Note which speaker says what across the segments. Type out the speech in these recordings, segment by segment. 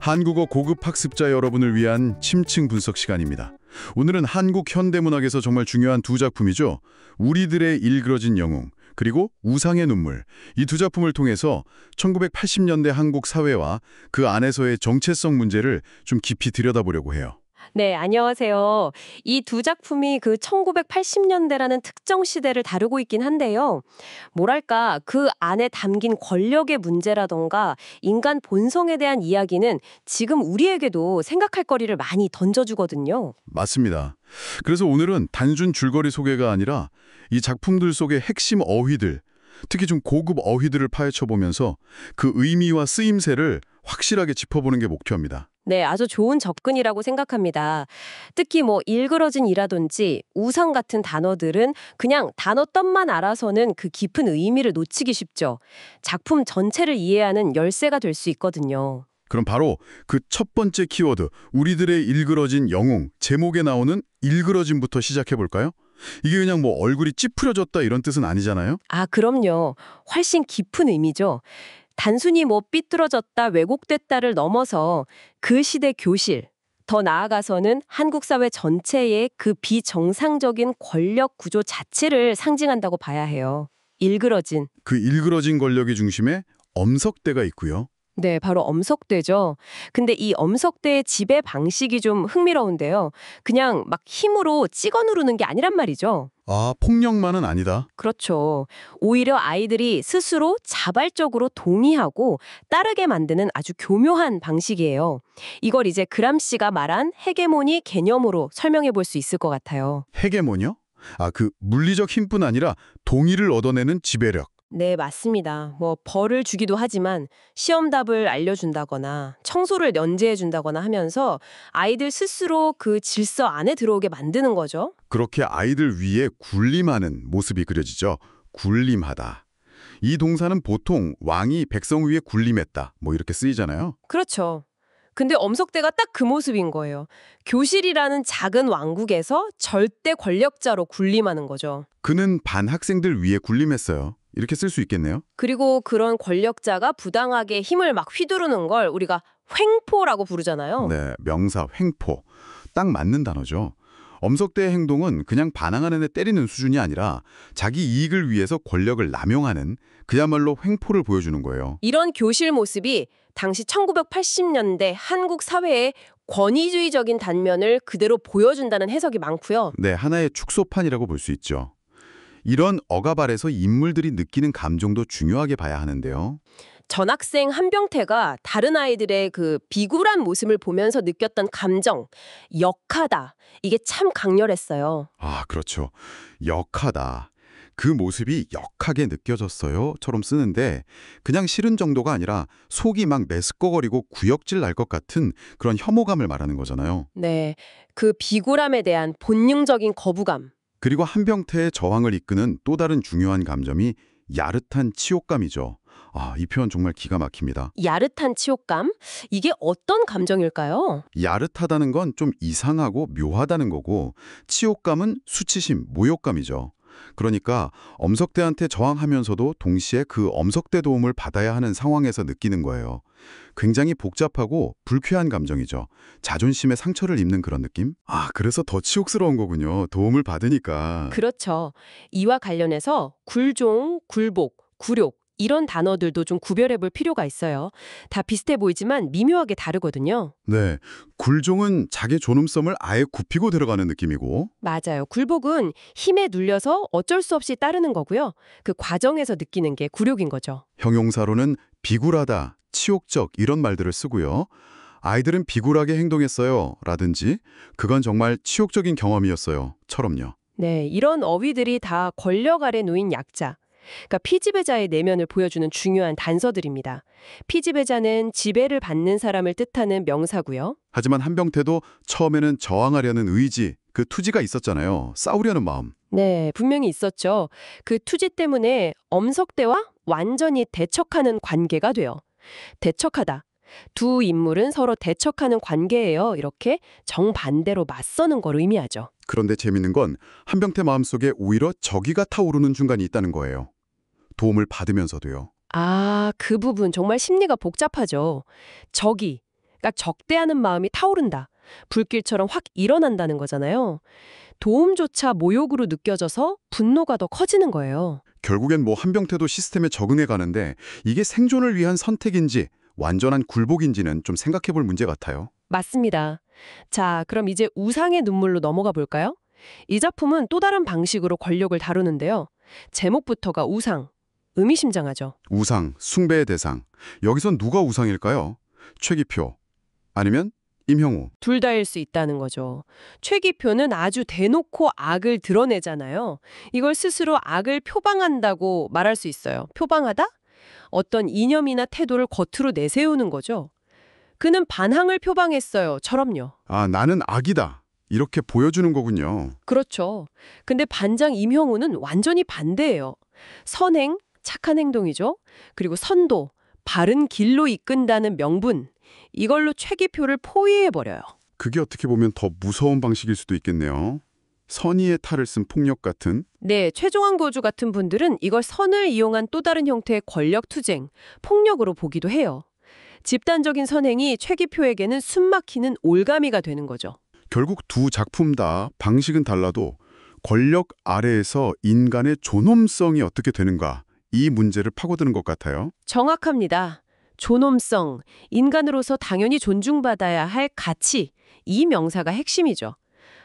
Speaker 1: 한국어 고급 학습자 여러분을 위한 침층 분석 시간입니다. 오늘은 한국 현대문학에서 정말 중요한 두 작품이죠. 우리들의 일그러진 영웅, 그리고 우상의 눈물. 이 두 작품을 통해서 1980년대 한국 사회와 그 안에서의 정체성 문제를 좀 깊이 들여다보려고 해요.
Speaker 2: 네, 안녕하세요. 이 두 작품이 그 1980년대라는 특정 시대를 다루고 있긴 한데요. 뭐랄까, 그 안에 담긴 권력의 문제라던가 인간 본성에 대한 이야기는 지금 우리에게도 생각할 거리를 많이 던져주거든요.
Speaker 1: 맞습니다. 그래서 오늘은 단순 줄거리 소개가 아니라 이 작품들 속의 핵심 어휘들, 특히 좀 고급 어휘들을 파헤쳐보면서 그 의미와 쓰임새를 확실하게 짚어보는 게 목표입니다.
Speaker 2: 네, 아주 좋은 접근이라고 생각합니다. 특히 일그러진이라든지 우상 같은 단어들은 그냥 단어 뜻만 알아서는 그 깊은 의미를 놓치기 쉽죠. 작품 전체를 이해하는 열쇠가 될 수 있거든요.
Speaker 1: 그럼 바로 그 첫 번째 키워드, 우리들의 일그러진 영웅, 제목에 나오는 일그러짐부터 시작해볼까요? 이게 그냥 얼굴이 찌푸려졌다 이런 뜻은 아니잖아요?
Speaker 2: 아, 그럼요. 훨씬 깊은 의미죠. 단순히 삐뚤어졌다, 왜곡됐다를 넘어서 그 시대 교실, 더 나아가서는 한국 사회 전체의 그 비정상적인 권력 구조 자체를 상징한다고 봐야 해요. 일그러진.
Speaker 1: 그 일그러진 권력의 중심에 엄석대가 있고요.
Speaker 2: 네, 바로 엄석대죠. 근데 이 엄석대의 지배 방식이 좀 흥미로운데요. 그냥 힘으로 찍어 누르는 게 아니란 말이죠.
Speaker 1: 아, 폭력만은 아니다.
Speaker 2: 그렇죠. 오히려 아이들이 스스로 자발적으로 동의하고 따르게 만드는 아주 교묘한 방식이에요. 이걸 이제 그람시가 말한 헤게모니 개념으로 설명해 볼 수 있을 것 같아요.
Speaker 1: 헤게모니요? 아, 그 물리적 힘뿐 아니라 동의를 얻어내는 지배력.
Speaker 2: 네, 맞습니다. 벌을 주기도 하지만 시험답을 알려준다거나 청소를 연재해준다거나 하면서 아이들 스스로 그 질서 안에 들어오게 만드는 거죠.
Speaker 1: 그렇게 아이들 위에 군림하는 모습이 그려지죠. 군림하다. 이 동사는 보통 왕이 백성 위에 군림했다. 이렇게 쓰이잖아요.
Speaker 2: 그렇죠. 근데 엄석대가 딱 그 모습인 거예요. 교실이라는 작은 왕국에서 절대 권력자로 군림하는 거죠.
Speaker 1: 그는 반 학생들 위에 군림했어요. 이렇게 쓸 수 있겠네요.
Speaker 2: 그리고 그런 권력자가 부당하게 힘을 휘두르는 걸 우리가 횡포라고 부르잖아요.
Speaker 1: 네, 명사 횡포. 딱 맞는 단어죠. 엄석대의 행동은 그냥 반항하는 애 때리는 수준이 아니라 자기 이익을 위해서 권력을 남용하는 그야말로 횡포를 보여주는 거예요.
Speaker 2: 이런 교실 모습이 당시 1980년대 한국 사회의 권위주의적인 단면을 그대로 보여준다는 해석이 많고요.
Speaker 1: 네, 하나의 축소판이라고 볼 수 있죠. 이런 억압 아래서 인물들이 느끼는 감정도 중요하게 봐야 하는데요.
Speaker 2: 전학생 한병태가 다른 아이들의 그 비굴한 모습을 보면서 느꼈던 감정, 역하다. 이게 참 강렬했어요.
Speaker 1: 아, 그렇죠. 역하다. 그 모습이 역하게 느껴졌어요.처럼 쓰는데 그냥 싫은 정도가 아니라 속이 메스꺼거리고 구역질 날 것 같은 그런 혐오감을 말하는 거잖아요.
Speaker 2: 네, 그 비굴함에 대한 본능적인 거부감.
Speaker 1: 그리고 한병태의 저항을 이끄는 또 다른 중요한 감정이 야릇한 치욕감이죠. 아, 이 표현 정말 기가 막힙니다.
Speaker 2: 야릇한 치욕감? 이게 어떤 감정일까요?
Speaker 1: 야릇하다는 건 좀 이상하고 묘하다는 거고 치욕감은 수치심, 모욕감이죠. 그러니까 엄석대한테 저항하면서도 동시에 그 엄석대 도움을 받아야 하는 상황에서 느끼는 거예요. 굉장히 복잡하고 불쾌한 감정이죠. 자존심에 상처를 입는 그런 느낌? 아, 그래서 더 치욕스러운 거군요. 도움을 받으니까.
Speaker 2: 그렇죠. 이와 관련해서 굴종, 굴복, 굴욕 이런 단어들도 좀 구별해 볼 필요가 있어요. 다 비슷해 보이지만 미묘하게 다르거든요.
Speaker 1: 네, 굴종은 자기 존엄성을 아예 굽히고 들어가는 느낌이고
Speaker 2: 맞아요. 굴복은 힘에 눌려서 어쩔 수 없이 따르는 거고요. 그 과정에서 느끼는 게 굴욕인 거죠.
Speaker 1: 형용사로는 비굴하다, 치욕적 이런 말들을 쓰고요. 아이들은 비굴하게 행동했어요 라든지 그건 정말 치욕적인 경험이었어요 처럼요.
Speaker 2: 네, 이런 어휘들이 다 권력 아래 놓인 약자. 그러니까 피지배자의 내면을 보여주는 중요한 단서들입니다. 피지배자는 지배를 받는 사람을 뜻하는 명사고요.
Speaker 1: 하지만 한병태도 처음에는 저항하려는 의지, 그 투지가 있었잖아요. 싸우려는 마음.
Speaker 2: 네, 분명히 있었죠. 그 투지 때문에 엄석대와 완전히 대척하는 관계가 돼요. 대척하다. 두 인물은 서로 대척하는 관계예요. 이렇게 정반대로 맞서는 걸 의미하죠.
Speaker 1: 그런데 재밌는 건 한병태 마음속에 오히려 적이가 타오르는 순간이 있다는 거예요. 도움을 받으면서도요.
Speaker 2: 아, 그 부분 정말 심리가 복잡하죠. 적이, 그러니까 적대하는 마음이 타오른다. 불길처럼 확 일어난다는 거잖아요. 도움조차 모욕으로 느껴져서 분노가 더 커지는 거예요.
Speaker 1: 결국엔 뭐 한병태도 시스템에 적응해 가는데 이게 생존을 위한 선택인지 완전한 굴복인지는 좀 생각해 볼 문제 같아요.
Speaker 2: 맞습니다. 자, 그럼 이제 우상의 눈물로 넘어가 볼까요? 이 작품은 또 다른 방식으로 권력을 다루는데요. 제목부터가 우상, 의미심장하죠.
Speaker 1: 우상, 숭배의 대상. 여기선 누가 우상일까요? 최기표 아니면 임형우.
Speaker 2: 둘 다일 수 있다는 거죠. 최기표는 아주 대놓고 악을 드러내잖아요. 이걸 스스로 악을 표방한다고 말할 수 있어요. 표방하다? 어떤 이념이나 태도를 겉으로 내세우는 거죠. 그는 반항을 표방했어요. 처럼요.
Speaker 1: 아, 나는 악이다. 이렇게 보여주는 거군요.
Speaker 2: 그렇죠. 근데 반장 임형우는 완전히 반대예요. 선행, 착한 행동이죠. 그리고 선도, 바른 길로 이끈다는 명분. 이걸로 최기표를 포위해버려요.
Speaker 1: 그게 어떻게 보면 더 무서운 방식일 수도 있겠네요. 선의의 탈을 쓴 폭력 같은.
Speaker 2: 네, 최종환 교주 같은 분들은 이걸 선을 이용한 또 다른 형태의 권력 투쟁, 폭력으로 보기도 해요. 집단적인 선행이 최기표에게는 숨막히는 올가미가 되는 거죠.
Speaker 1: 결국 두 작품 다 방식은 달라도 권력 아래에서 인간의 존엄성이 어떻게 되는가, 이 문제를 파고드는 것 같아요.
Speaker 2: 정확합니다. 존엄성, 인간으로서 당연히 존중받아야 할 가치, 이 명사가 핵심이죠.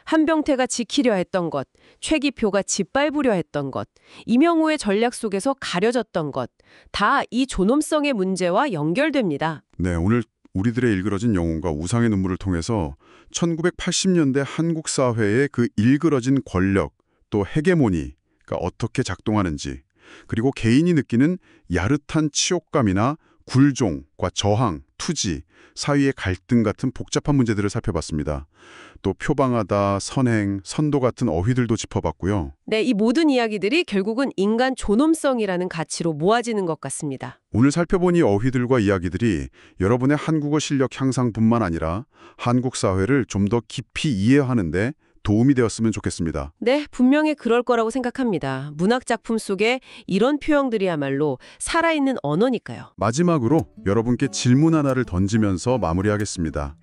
Speaker 2: 한병태가 지키려 했던 것, 최기표가 짓밟으려 했던 것, 임영우의 전략 속에서 가려졌던 것, 다 이 존엄성의 문제와 연결됩니다.
Speaker 1: 네, 오늘 우리들의 일그러진 영혼과 우상의 눈물을 통해서 1980년대 한국 사회의 그 일그러진 권력, 또 헤게모니가 어떻게 작동하는지, 그리고 개인이 느끼는 야릇한 치욕감이나 굴종과 저항, 투지, 사회의 갈등 같은 복잡한 문제들을 살펴봤습니다. 또 표방하다, 선행, 선도 같은 어휘들도 짚어봤고요.
Speaker 2: 네, 이 모든 이야기들이 결국은 인간 존엄성이라는 가치로 모아지는 것 같습니다.
Speaker 1: 오늘 살펴본 이 어휘들과 이야기들이 여러분의 한국어 실력 향상뿐만 아니라 한국 사회를 좀 더 깊이 이해하는데 도움이 되었으면 좋겠습니다.
Speaker 2: 네, 분명히 그럴 거라고 생각합니다. 문학 작품 속에 이런 표현들이야말로 살아있는 언어니까요.
Speaker 1: 마지막으로 여러분께 질문 하나를 던지면서 마무리하겠습니다.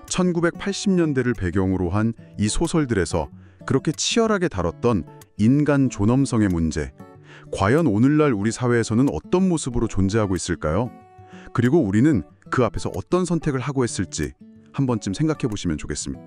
Speaker 1: 1980년대를 배경으로 한 이 소설들에서 그렇게 치열하게 다뤘던 인간 존엄성의 문제, 과연 오늘날 우리 사회에서는 어떤 모습으로 존재하고 있을까요? 그리고 우리는 그 앞에서 어떤 선택을 하고 했을지 한 번쯤 생각해 보시면 좋겠습니다.